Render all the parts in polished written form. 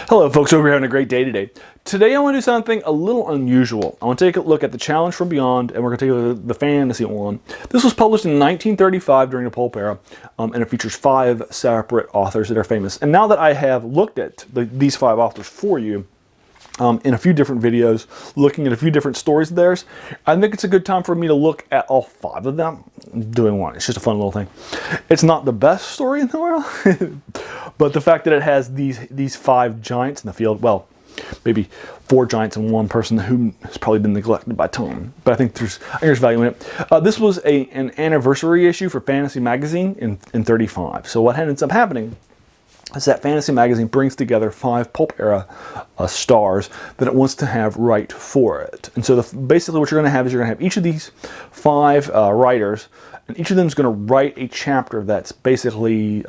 Hello folks, hope you're having a great day today. Today I want to do something a little unusual. I want to take a look at the Challenge from Beyond, and we're going to take a look at the fantasy one. This was published in 1935 during the pulp era, and it features 5 separate authors that are famous. And now that I have looked at these 5 authors for you, in a few different videos, looking at a few different stories of theirs, I think it's a good time for me to look at all 5 of them, doing one. It's just a fun little thing. It's not the best story in the world, but the fact that it has these 5 giants in the field, well, maybe 4 giants and 1 person who has probably been neglected by time. But I think there's value in it. This was an anniversary issue for Fantasy Magazine in 35. So what ends up happening is that Fantasy Magazine brings together 5 pulp era stars that it wants to have write for it. And so basically what you're going to have is you're going to have each of these 5 writers, and each of them is going to write a chapter that's basically,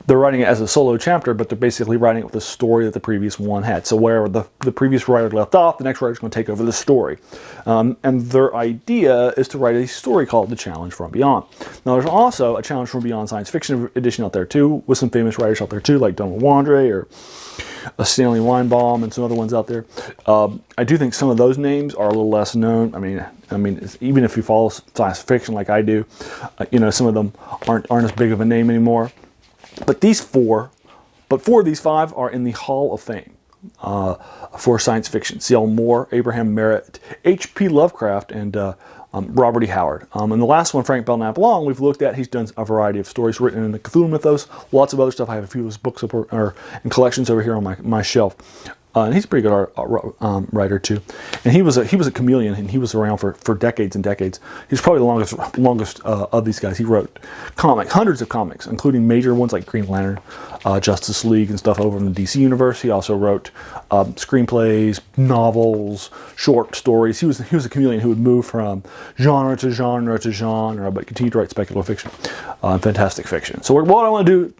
they're writing it as a solo chapter, but they're basically writing it with the story that the previous one had. So wherever the previous writer left off, the next writer is going to take over the story. And their idea is to write a story called The Challenge from Beyond. Now there's also a Challenge from Beyond science fiction edition out there too, with some famous writers out there too, like Donald Wandre or Stanley Weinbaum and some other ones out there. I do think some of those names are a little less known. I mean, even if you follow science fiction like I do, some of them aren't as big of a name anymore. But 4 of these 5 are in the Hall of Fame for science fiction. C.L. Moore, Abraham Merritt, H.P. Lovecraft, and Robert E. Howard. And the last one, Frank Belknap Long, we've looked at. He's done a variety of stories written in the Cthulhu mythos, lots of other stuff. I have a few of his books and collections over here on my shelf. And he's a pretty good writer too. And he was a chameleon, and he was around for decades and decades. He's probably the longest of these guys. He wrote hundreds of comics, including major ones like Green Lantern, Justice League, and stuff over in the DC universe. He also wrote screenplays, novels, short stories. He was a chameleon who would move from genre to genre to genre, but continued to write speculative fiction, fantastic fiction. So what I want to do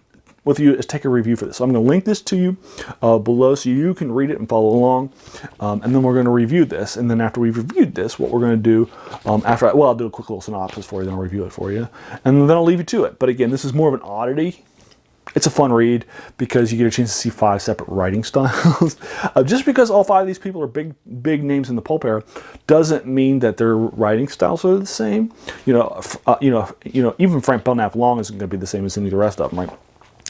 with you is take a review for this. So I'm going to link this to you below so you can read it and follow along, and then we're going to review this. And then after we've reviewed this, what we're going to do I'll do a quick little synopsis for you, then I'll review it for you, and then I'll leave you to it. But again, this is more of an oddity. It's a fun read because you get a chance to see 5 separate writing styles. Just because all 5 of these people are big names in the pulp era doesn't mean that their writing styles are the same. Even Frank Belknap Long isn't going to be the same as any of the rest of them. Like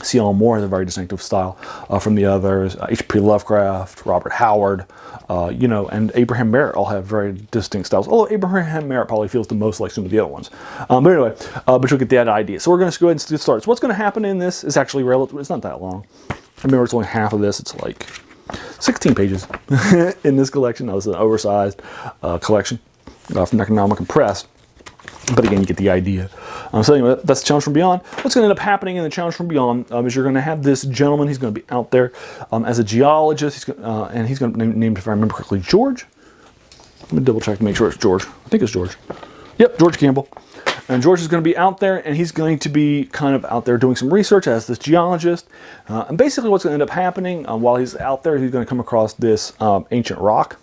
C.L. Moore has a very distinctive style from the others. H.P. Lovecraft, Robert Howard, and Abraham Merritt all have very distinct styles. Although Abraham Merritt probably feels the most like some of the other ones. But anyway, but you'll get that idea. So we're going to go ahead and start. So what's going to happen in this is actually relative. It's not that long. Remember, it's only half of this. It's like 16 pages in this collection. That was an oversized collection from Economic Press. But again, you get the idea. So anyway, that's the Challenge from Beyond. What's going to end up happening in the Challenge from Beyond is you're going to have this gentleman. He's going to be out there as a geologist, and he's going to be named, if I remember correctly, George. Let me double check to make sure it's George. I think it's George. Yep, George Campbell. And George is going to be out there, and he's going to be kind of out there doing some research as this geologist. And basically what's going to end up happening while he's out there, he's going to come across this ancient rock.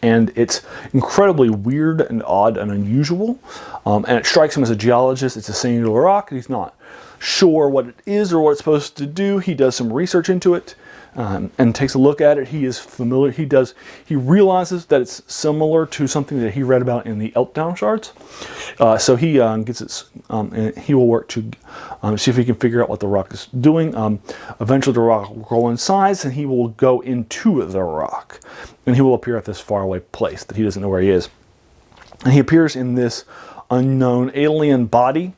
And it's incredibly weird and odd and unusual. And it strikes him as a geologist. It's a singular rock. He's not sure what it is or what it's supposed to do. He does some research into it and takes a look at it. He is familiar. He realizes that it's similar to something that he read about in the Elkdown charts. So he gets it. And he will work to see if he can figure out what the rock is doing. Eventually, the rock will grow in size, and he will go into the rock, and he will appear at this faraway place that he doesn't know where he is. And he appears in this unknown alien body.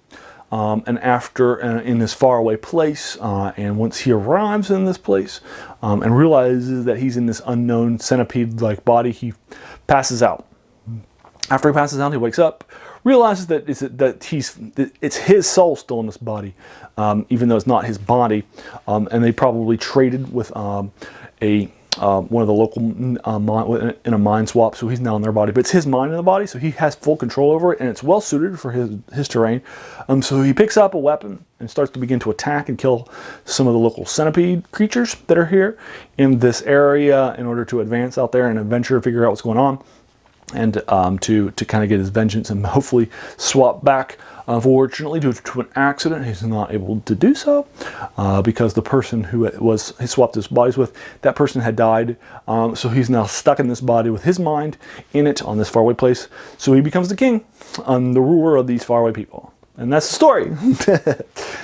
And after in this faraway place, and once he arrives in this place and realizes that he's in this unknown centipede-like body, he passes out. After he passes out, he wakes up, realizes that it's his soul still in this body, even though it's not his body, and they probably traded with one of the local in a mind swap, so he's now in their body, but it's his mind in the body, so he has full control over it, and it's well suited for his terrain. So he picks up a weapon and starts to begin to attack and kill some of the local centipede creatures that are here in this area in order to advance out there and adventure, figure out what's going on. and to kind of get his vengeance and hopefully swap back. Unfortunately, due to an accident, he's not able to do so because the person who he swapped his bodies with, that person had died. So he's now stuck in this body with his mind in it on this faraway place. So he becomes the king, the ruler of these faraway people. And that's the story.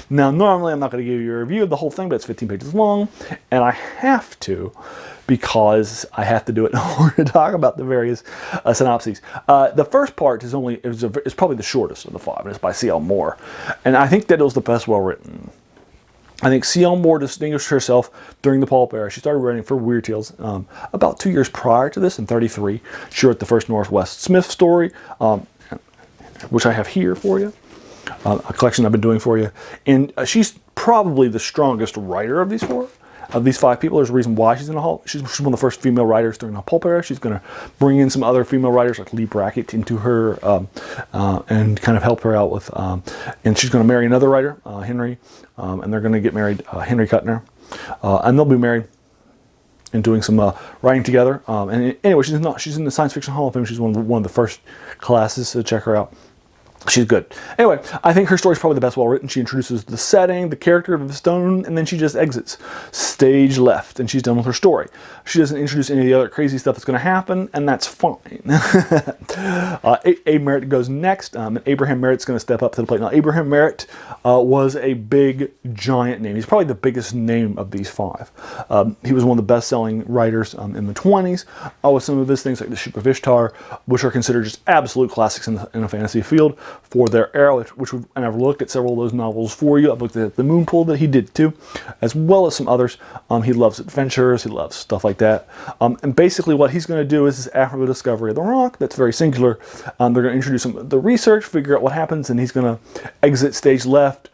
Now, normally I'm not going to give you a review of the whole thing, but it's 15 pages long, and I have to because I have to do it in order to talk about the various synopses. The first part is probably the shortest of the 5, and it's by C.L. Moore. And I think that it was the best well-written. I think C.L. Moore distinguished herself during the pulp era. She started writing for Weird Tales about 2 years prior to this, in 1933. She wrote the first Northwest Smith story, which I have here for you. A collection I've been doing for you. And she's probably the strongest writer of these 4. Of these 5 people, there's a reason why she's in the hall. She's one of the first female writers during the pulp era. She's going to bring in some other female writers like Lee Brackett into her and kind of help her out with. And she's going to marry another writer, Henry, and they're going to get married, Henry Kuttner, and they'll be married and doing some writing together. And anyway, she's in the Science Fiction Hall of Fame. She's one of the first classes, so check her out. She's good. Anyway, I think her story's probably the best well-written. She introduces the setting, the character of the stone, and then she just exits. Stage left, and she's done with her story. She doesn't introduce any of the other crazy stuff that's going to happen, and that's fine. A. Merritt goes next, and Abraham Merritt's going to step up to the plate. Now, Abraham Merritt was a big, giant name. He's probably the biggest name of these 5. He was one of the best-selling writers in the 1920s, with some of his things like The Ship of Ishtar, which are considered just absolute classics in the fantasy field for their era, and I've looked at several of those novels for you. I've looked at The Moon Pool that he did too, as well as some others. He loves adventures, he loves stuff like that. And basically what he's going to do is after the discovery of the rock, that's very singular, they're going to introduce the research, figure out what happens, and he's going to exit stage left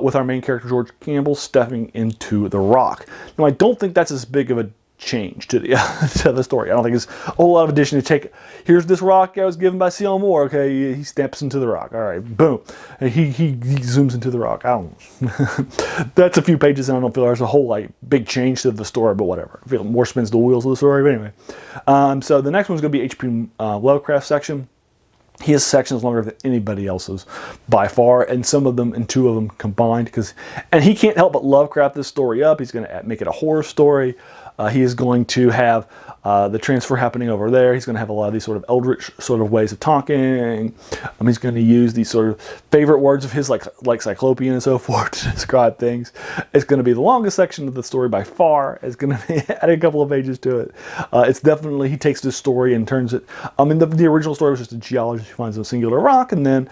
with our main character, George Campbell, stepping into the rock. Now, I don't think that's as big of a change to the story. I don't think it's a whole lot of addition to take. Here's this rock I was given by C.L. Moore. Okay, he steps into the rock. All right, boom. And he zooms into the rock. I don't. That's a few pages, and I don't feel there's a whole big change to the story, but whatever. I feel more spins the wheels of the story. But anyway, so the next one's going to be H.P. Lovecraft section. His section is longer than anybody else's by far, and some of them and 2 of them combined. And he can't help but Lovecraft this story up. He's going to make it a horror story. He is going to have the transfer happening over there. He's going to have a lot of these sort of eldritch sort of ways of talking. He's going to use these sort of favorite words of his, like cyclopean and so forth, to describe things. It's going to be the longest section of the story by far. It's going to be adding a couple of pages to it. It's definitely, he takes this story and turns it. The original story was just a geologist who finds a singular rock, and then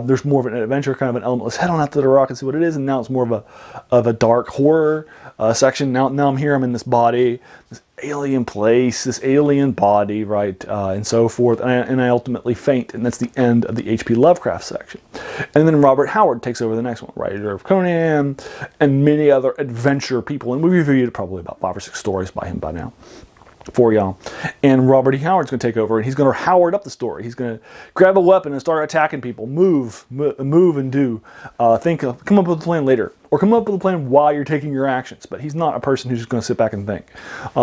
there's more of an adventure, kind of an element. Let's head on out to the rock and see what it is. And now it's more of a dark horror section. Now I'm in this body, this alien place, this alien body, right, and so forth, and I ultimately faint, and that's the end of the H.P. Lovecraft section. And then Robert Howard takes over the next one, writer of Conan, and many other adventure people, and we've reviewed probably about 5 or 6 stories by him by now for y'all. And Robert E. Howard's going to take over, and he's going to Howard up the story. He's going to grab a weapon and start attacking people. Move and do. Come up with a plan later. Or come up with a plan while you're taking your actions. But he's not a person who's just going to sit back and think.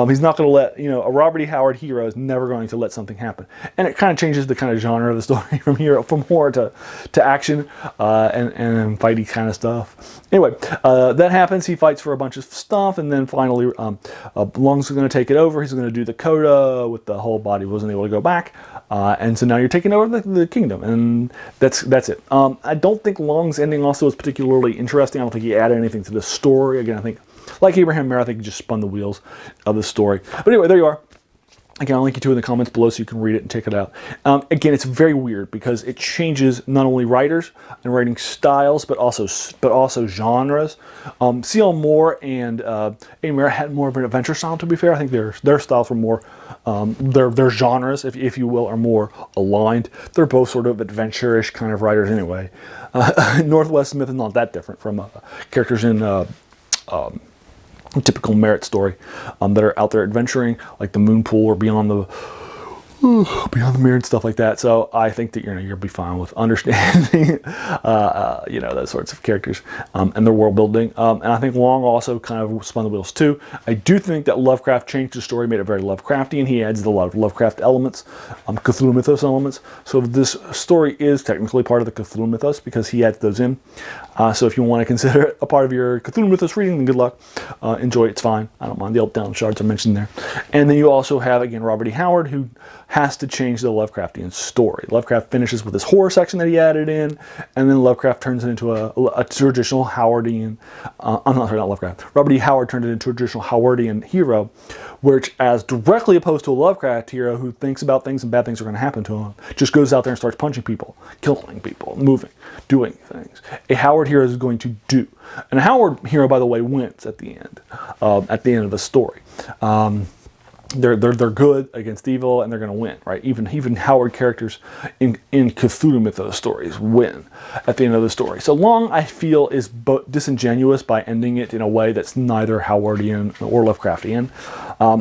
He's not going to let, a Robert E. Howard hero is never going to let something happen. And it kind of changes the kind of genre of the story from horror to action and fighty kind of stuff. Anyway, that happens. He fights for a bunch of stuff, and then finally Long's going to take it over. He's going to do the coda with the whole body wasn't able to go back. And so now you're taking over the kingdom, and that's it. I don't think Long's ending also is particularly interesting. I don't think he added anything to the story. Again, I think, like Abraham Merritt, I think he just spun the wheels of the story. But anyway, there you are. Again, I'll link you to it in the comments below so you can read it and check it out. Again, it's very weird because it changes not only writers and writing styles, but also genres. C.L. Moore and A. Merritt had more of an adventure style, to be fair. I think their styles were more, their genres, if you will, are more aligned. They're both sort of adventure-ish kind of writers anyway. Northwest Smith is not that different from characters in typical Merritt story that are out there adventuring, like the Moon Pool or Beyond Beyond the Mirror and stuff like that. So I think that you'll be fine with understanding, those sorts of characters and their world building. And I think Long also kind of spun the wheels too. I do think that Lovecraft changed the story, made it very Lovecraftian. He adds a lot of Lovecraft elements, Cthulhu mythos elements. So this story is technically part of the Cthulhu mythos because he adds those in. So if you want to consider it a part of your Cthulhu mythos reading, then good luck. Enjoy it, it's fine. I don't mind. The up down shards are mentioned there. And then you also have, again, Robert E. Howard, who has to change the Lovecraftian story. Lovecraft finishes with this horror section that he added in, and then Lovecraft turns it into a traditional Howardian, not Lovecraft, Robert E. Howard turned it into a traditional Howardian hero, which, as directly opposed to a Lovecraft hero who thinks about things and bad things are going to happen to him, just goes out there and starts punching people, killing people, moving, doing things. A Howard hero is going to do. And a Howard hero, by the way, wins at the end of the story. They're good against evil, and they're going to win, right? Even Howard characters in Cthulhu mythos stories win at the end of the story. So Long, I feel, is disingenuous by ending it in a way that's neither Howardian or Lovecraftian.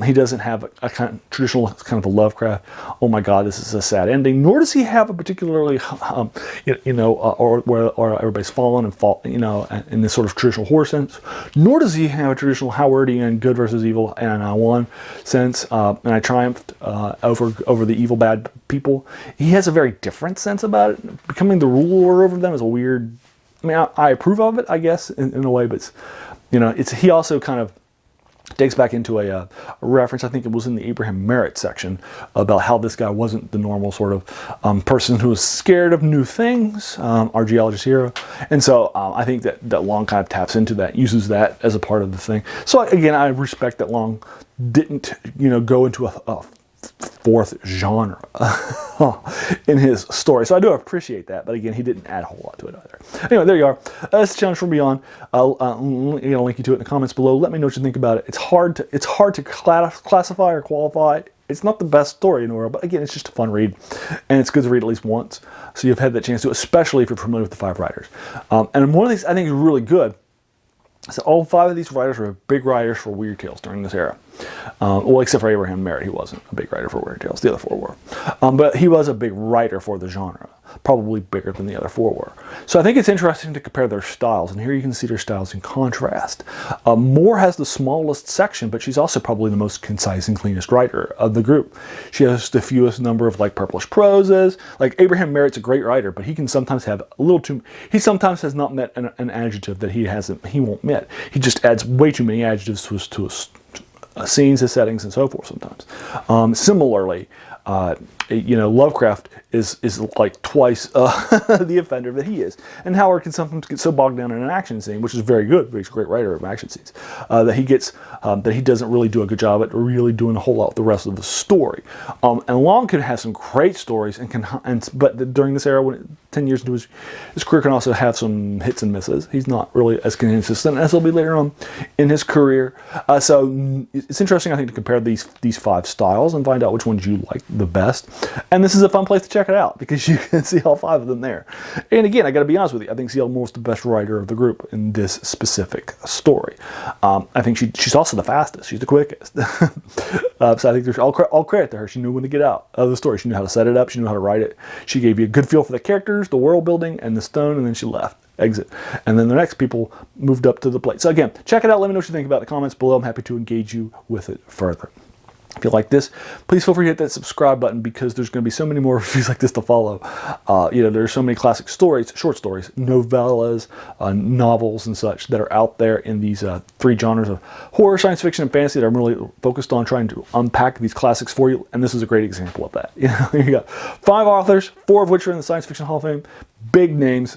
He doesn't have a kind of traditional kind of a Lovecraft, oh my God, this is a sad ending. Nor does he have a particularly, or everybody's fallen and fall, in this sort of traditional horror sense. Nor does he have a traditional Howardian good versus evil and I won sense. And I triumphed over the evil bad people. He has a very different sense about it. Becoming the ruler over them is a weird. I mean, I approve of it, I guess, in a way, but he also kind of digs back into a reference. I think it was in the Abraham Merritt section about how this guy wasn't the normal sort of person who was scared of new things, our geologist hero. And so I think that Long kind of taps into that, uses that as a part of the thing. So again, I respect that Long didn't, go into a fourth genre in his story. So I do appreciate that, but again, he didn't add a whole lot to it either. Anyway, there you are. That's the Challenge from Beyond. I'll link you to it in the comments below. Let me know what you think about it. It's hard to classify or qualify. It's not the best story in the world, but again, it's just a fun read, and it's good to read at least once. So you've had that chance to, especially if you're familiar with the 5 writers. And one of these I think is really good. So all 5 of these writers were big writers for Weird Tales during this era. Well, except for Abraham Merritt, he wasn't a big writer for Weird Tales. The other 4 were. But he was a big writer for the genre, probably bigger than the other 4 were. So I think it's interesting to compare their styles, and here you can see their styles in contrast. Moore has the smallest section, but she's also probably the most concise and cleanest writer of the group. She has the fewest number of purplish proses. Like Abraham Merritt's a great writer, but he can sometimes have a little too. He sometimes has not met an adjective that he won't met. He just adds way too many adjectives to scenes, his settings, and so forth sometimes. Similarly, Lovecraft is like twice the offender that he is. And Howard can sometimes get so bogged down in an action scene, which is very good, but he's a great writer of action scenes, that he doesn't really do a good job at really doing a whole lot with the rest of the story. And Long can have some great stories, but during this era, 10 years into his career, can also have some hits and misses. He's not really as consistent as he'll be later on in his career. So it's interesting, I think, to compare these 5 styles and find out which ones you like the best. And this is a fun place to check it out because you can see all 5 of them there. And again, I got to be honest with you, I think C.L. Moore's the best writer of the group in this specific story. I think she's also the fastest. She's the quickest. So I think there's all credit to her. She knew when to get out of the story. She knew how to set it up. She knew how to write it. She gave you a good feel for the characters, the world building, and the stone, and then she left. Exit. And then the next people moved up to the plate. So again, check it out. Let me know what you think about it in the comments below. I'm happy to engage you with it further. If you like this, please feel free to hit that subscribe button because there's going to be so many more reviews like this to follow. There's so many classic stories, short stories, novellas, novels, and such that are out there in these 3 genres of horror, science fiction, and fantasy that I'm really focused on trying to unpack these classics for you. And this is a great example of that. You got 5 authors, 4 of which are in the Science Fiction Hall of Fame. Big names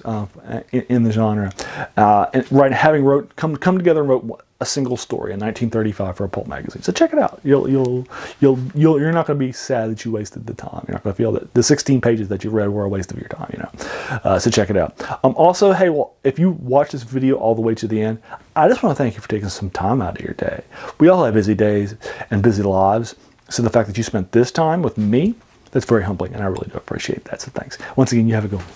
in the genre, and come together and wrote a single story in 1935 for a pulp magazine. So check it out. You're not going to be sad that you wasted the time. You're not going to feel that the 16 pages that you read were a waste of your time. So check it out. Also, hey, if you watch this video all the way to the end, I just want to thank you for taking some time out of your day. We all have busy days and busy lives, so the fact that you spent this time with me, that's very humbling, and I really do appreciate that. So thanks once again. You have a good one.